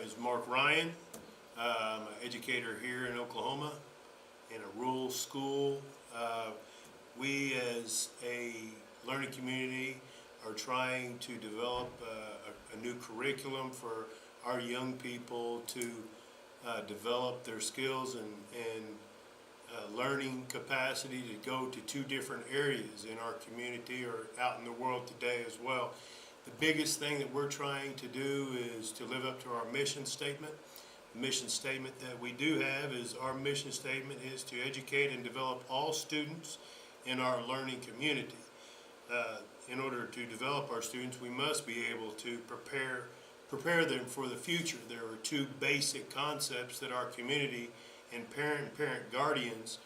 is Mark Ryan. I'm an educator here in Oklahoma in a rural school. We as a learning community are trying to develop a new curriculum for our young people to develop their skills and learning capacity to go to two different areas in our community or out in the world today as well. The biggest thing that we're trying to do is to live up to our mission statement. The mission statement that we do have is our mission statement is to educate and develop all students in our learning community. In order to develop our students, we must be able to prepare them for the future. There are two basic concepts that our community and parent guardians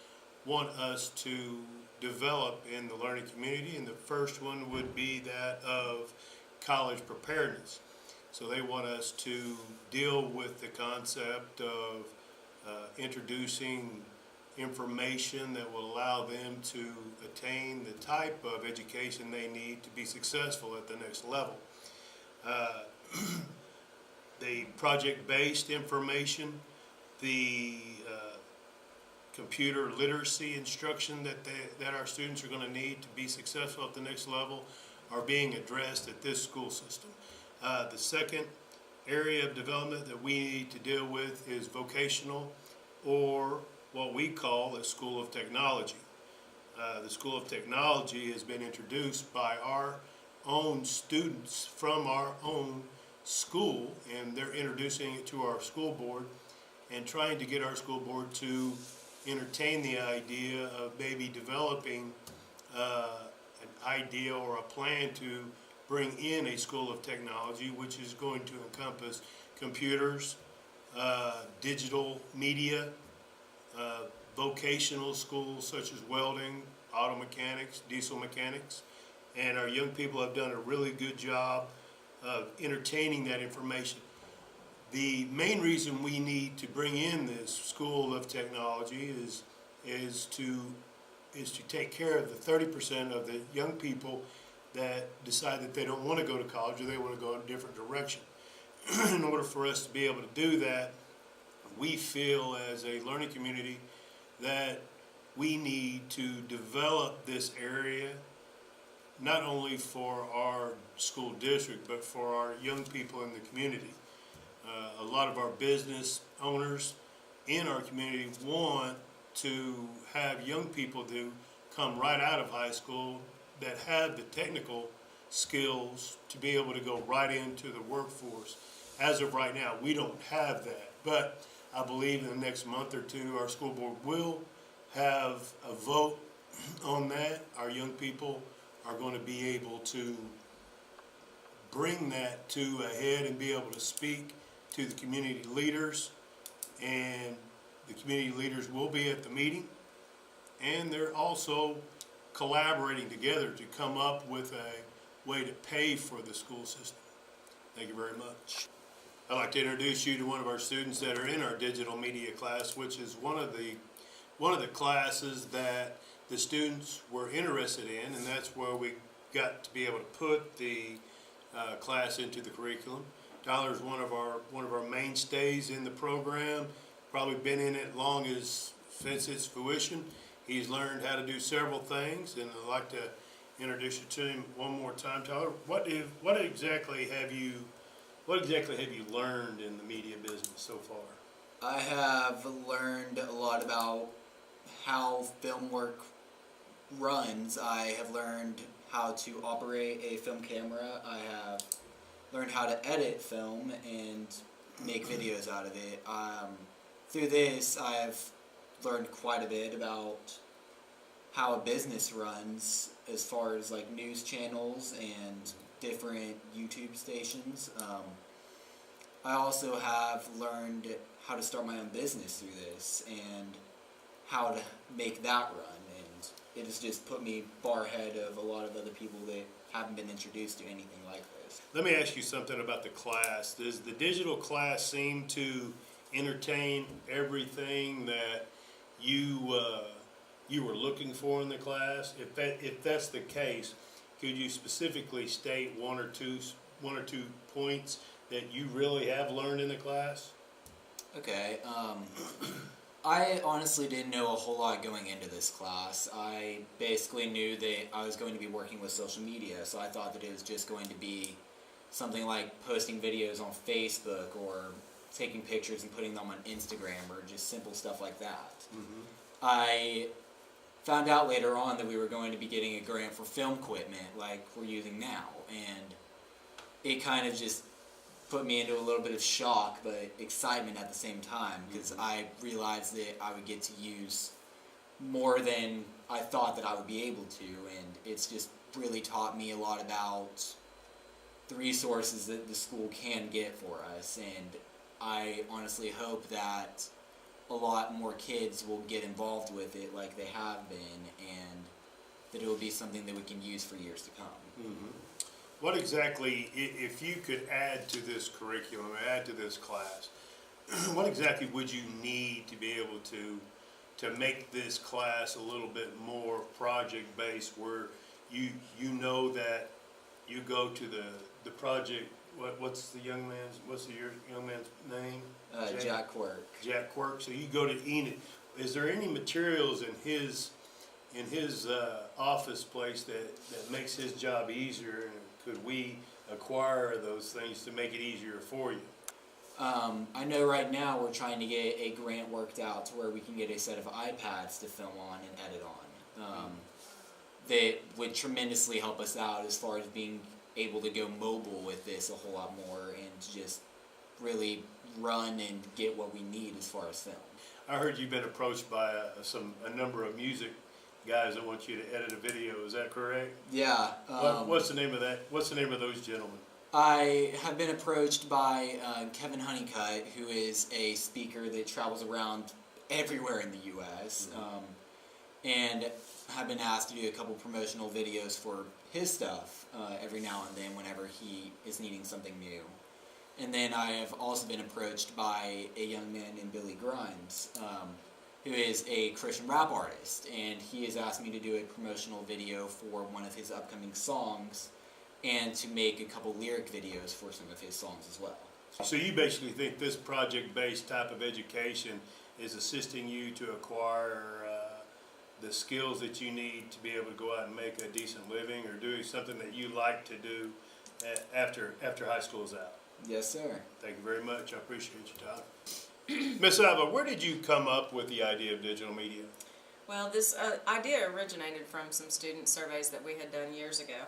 want us to develop in the learning community, and the first one would be that of college preparedness. So they want us to deal with the concept of introducing information that will allow them to attain the type of education they need to be successful at the next level. The project-based information, the computer literacy instruction that our students are going to need to be successful at the next level are being addressed at this school system. The second area of development that we need to deal with is vocational, or what we call the School of Technology. The School of Technology has been introduced by our own students from our own school, and they're introducing it to our school board and trying to get our school board to entertain the idea of maybe developing an idea or a plan to bring in a School of Technology, which is going to encompass computers, digital media, vocational schools such as welding, auto mechanics, diesel mechanics, and our young people have done a really good job of entertaining that information. The main reason we need to bring in this School of Technology is to take care of the 30% of the young people that decide that they don't want to go to college or they want to go in a different direction. In order for us to be able to do that, we feel as a learning community that we need to develop this area not only for our school district but for our young people in the community. A lot of our business owners in our community want to have young people who come right out of high school that have the technical skills to be able to go right into the workforce. As of right now, we don't have that, but I believe in the next month or two our school board will have a vote on that. Our young people are going to be able to bring that to a head and be able to speak to the community leaders, and the community leaders will be at the meeting, and they're also collaborating together to come up with a way to pay for the school system. Thank you very much. I'd like to introduce you to one of our students that are in our digital media class, which is one of the classes that the students were interested in, and that's where we got to be able to put the class into the curriculum. Tyler is one of our mainstays in the program. Probably been in it since its fruition. He's learned how to do several things, and I'd like to introduce you to him one more time. Tyler, what exactly have you learned in the media business so far? I have learned a lot about how film work runs. I have learned how to operate a film camera. I have learned how to edit film and make videos out of it. Through this, I've learned quite a bit about how a business runs as far as like news channels and different YouTube stations. I also have learned how to start my own business through this and how to make that run, and it has just put me far ahead of a lot of other people that haven't been introduced to anything like this. Let me ask you something about the class. Does the digital class seem to entertain everything that you were looking for in the class? If that's the case, could you specifically state one or two points that you really have learned in the class? Okay, I honestly didn't know a whole lot going into this class. I basically knew that I was going to be working with social media, so I thought that it was just going to be something like posting videos on Facebook or taking pictures and putting them on Instagram or just simple stuff like that. I found out later on that we were going to be getting a grant for film equipment like we're using now, and it kind of just put me into a little bit of shock but excitement at the same time, because I realized that I would get to use more than I thought that I would be able to, and it's just really taught me a lot about the resources that the school can get for us, and I honestly hope that a lot more kids will get involved with it like they have been, and that it will be something that we can use for years to come. What exactly, if you could add to this curriculum, add to this class, what exactly would you need to be able to make this class a little bit more project-based, where you know that you go to the project, what's the young man's name? Jack Quirk. Jack Quirk. So you go to Enid. Is there any materials in his office place that makes his job easier, and could we acquire those things to make it easier for you? I know right now we're trying to get a grant worked out to where we can get a set of iPads to film on and edit on. That would tremendously help us out as far as being able to go mobile with this a whole lot more and to just really run and get what we need as far as film. I heard you've been approached by a number of music guys that want you to edit a video. Is that correct? Yeah. What's the name of that? What's the name of those gentlemen? I have been approached by Kevin Honeycutt, who is a speaker that travels around everywhere in the U.S. And have been asked to do a couple promotional videos for his stuff every now and then whenever he is needing something new. And then I have also been approached by a young man named Billy Grimes, who is a Christian rap artist, and he has asked me to do a promotional video for one of his upcoming songs and to make a couple lyric videos for some of his songs as well. So you basically think this project-based type of education is assisting you to acquire the skills that you need to be able to go out and make a decent living, or doing something that you like to do after high school is out? Yes, sir. Thank you very much. I appreciate your time. Miss Alva, where did you come up with the idea of digital media? Well, this idea originated from some student surveys that we had done years ago.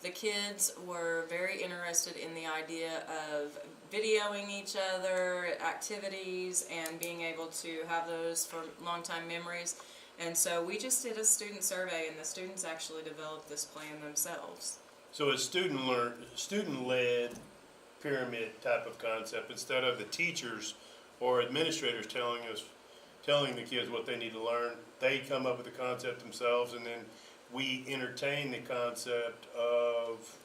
The kids were very interested in the idea of videoing each other, activities, and being able to have those for long-time memories. And so we just did a student survey, and the students actually developed this plan themselves. So it's student-led pyramid type of concept, instead of the teachers or administrators telling the kids what they need to learn. They come up with the concept themselves, and then we entertain the concept of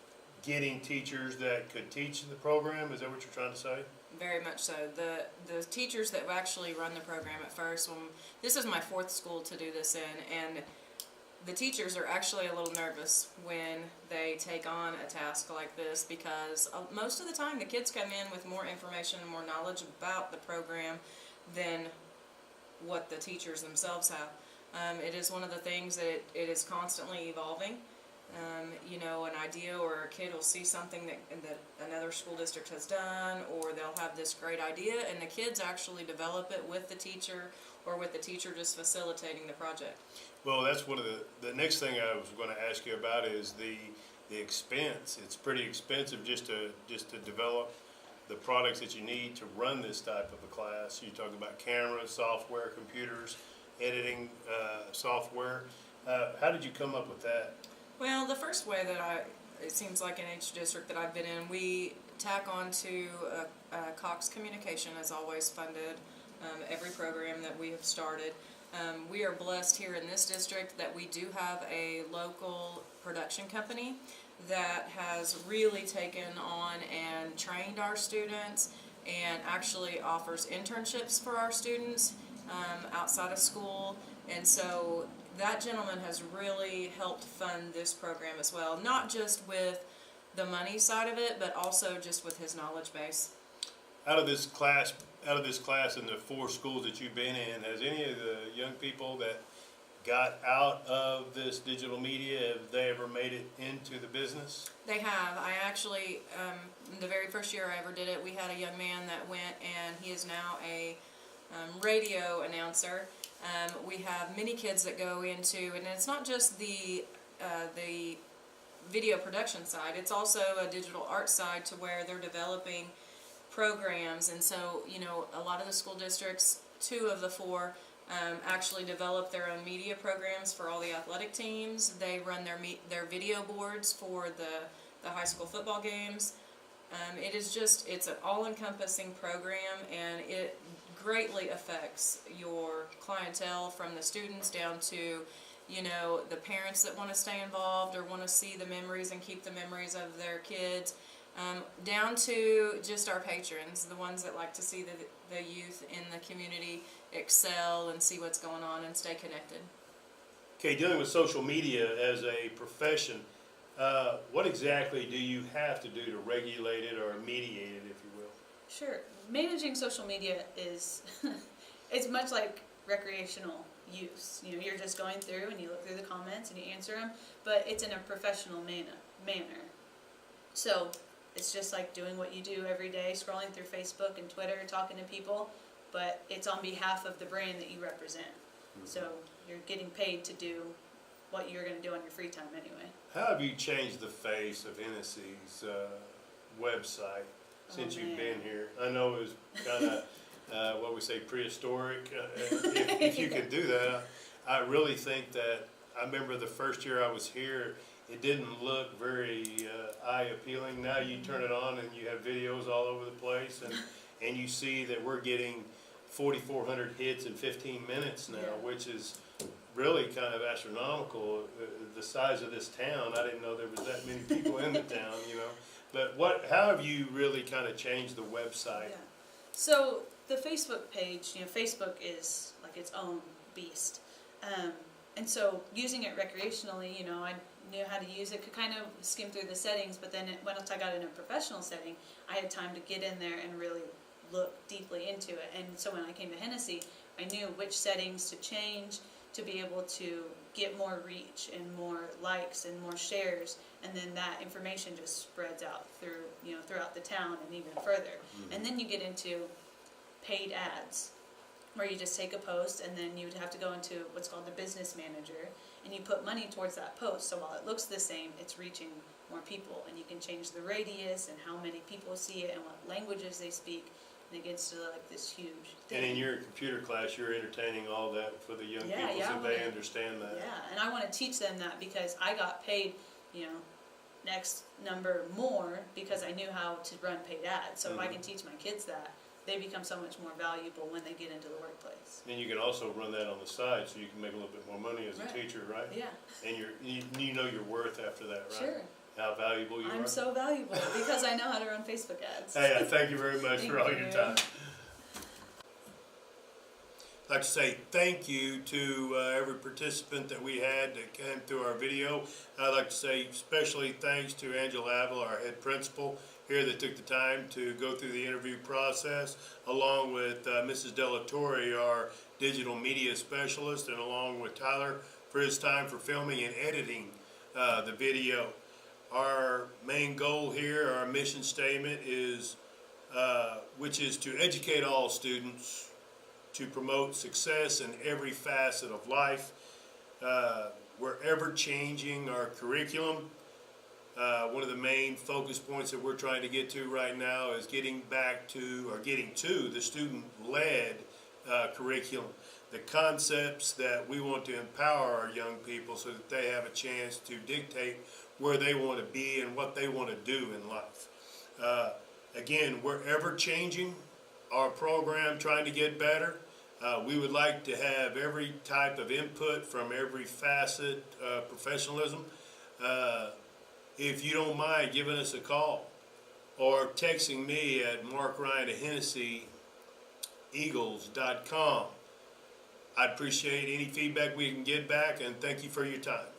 getting teachers that could teach the program. Is that what you're trying to say? Very much so. The teachers that actually run the program at first, this is my fourth school to do this in, and the teachers are actually a little nervous when they take on a task like this, because most of the time the kids come in with more information and more knowledge about the program than what the teachers themselves have. It is one of the things that it is constantly evolving. You know, an idea, or a kid will see something that another school district has done, or they'll have this great idea, and the kids actually develop it with the teacher, or with the teacher just facilitating the project. Well, that's one of the next thing I was going to ask you about is the expense. It's pretty expensive just to develop the products that you need to run this type of a class. You talk about cameras, software, computers, editing software. How did you come up with that? Well, the first way that it seems like in each district that I've been in, we tack on to Cox Communication has always funded every program that we have started. We are blessed here in this district that we do have a local production company that has really taken on and trained our students, and actually offers internships for our students outside of school. And so that gentleman has really helped fund this program as well, not just with the money side of it, but also just with his knowledge base. Out of this class in the 4 schools that you've been in, has any of the young people that got out of this digital media, have they ever made it into the business? They have. I actually, the very first year I ever did it, we had a young man that went, and he is now a radio announcer. We have many kids that go into, and it's not just the video production side, it's also a digital art side to where they're developing programs. And so, you know, a lot of the school districts, 2 of the 4, actually develop their own media programs for all the athletic teams. They run their video boards for the high school football games. It's an all-encompassing program, and it greatly affects your clientele, from the students down to, you know, the parents that want to stay involved or want to see the memories and keep the memories of their kids, down to just our patrons, the ones that like to see the youth in the community excel and see what's going on and stay connected. Okay, dealing with social media as a profession, what exactly do you have to do to regulate it or mediate it, if you will? Sure. Managing social media is it's much like recreational use. You know, you're just going through and you look through the comments and you answer them, but it's in a professional manner. So it's just like doing what you do every day, scrolling through Facebook and Twitter, talking to people, but it's on behalf of the brand that you represent. So you're getting paid to do what you're going to do on your free time anyway. How have you changed the face of Hennessy's website since you've been here? I know it was kind of, what we say, prehistoric, if you could do that. I really think that, I remember the first year I was here, it didn't look very eye appealing. Now you turn it on and you have videos all over the place, and you see that we're getting 4,400 hits in 15 minutes now, which is really kind of astronomical. The size of this town, I didn't know there was that many people in the town, you know. But how have you really kind of changed the website? Yeah. So the Facebook page, you know, Facebook is like its own beast. And so using it recreationally, you know, I knew how to use it, could kind of skim through the settings, but then once I got in a professional setting, I had time to get in there and really look deeply into it. And so when I came to Hennessy, I knew which settings to change to be able to get more reach and more likes and more shares, and then that information just spreads out through, you know, throughout the town and even further. And then you get into paid ads, where you just take a post and then you would have to go into what's called the business manager, and you put money towards that post. So while it looks the same, it's reaching more people, and you can change the radius and how many people see it and what languages they speak, and it gets to like this huge thing. And in your computer class, you're entertaining all that for the young people, so they understand that. Yeah, and I want to teach them that, because I got paid, you know, next number more because I knew how to run paid ads. So if I can teach my kids that, they become so much more valuable when they get into the workplace. And you can also run that on the side, so you can make a little bit more money as a teacher, right? Yeah. And you know your worth after that, right? Sure. How valuable you are. I'm so valuable because I know how to run Facebook ads. Hey, I thank you very much Thank for all you. your time. I'd like to say thank you to every participant that we had that came through our video. I'd like to say especially thanks to Angela Avila, our head principal here, that took the time to go through the interview process, along with Mrs. Delatorre, our digital media specialist, and along with Tyler for his time for filming and editing the video. Our main goal here, our mission statement is, which is to educate all students, to promote success in every facet of life. We're ever changing our curriculum. One of the main focus points that we're trying to get to right now is getting to the student-led curriculum, the concepts that we want to empower our young people so that they have a chance to dictate where they want to be and what they want to do in life. Again, we're ever changing our program, trying to get better. We would like to have every type of input from every facet of professionalism. If you don't mind giving us a call or texting me at markryan@HennessyEagles.com. I'd appreciate any feedback we can get back, and thank you for your time.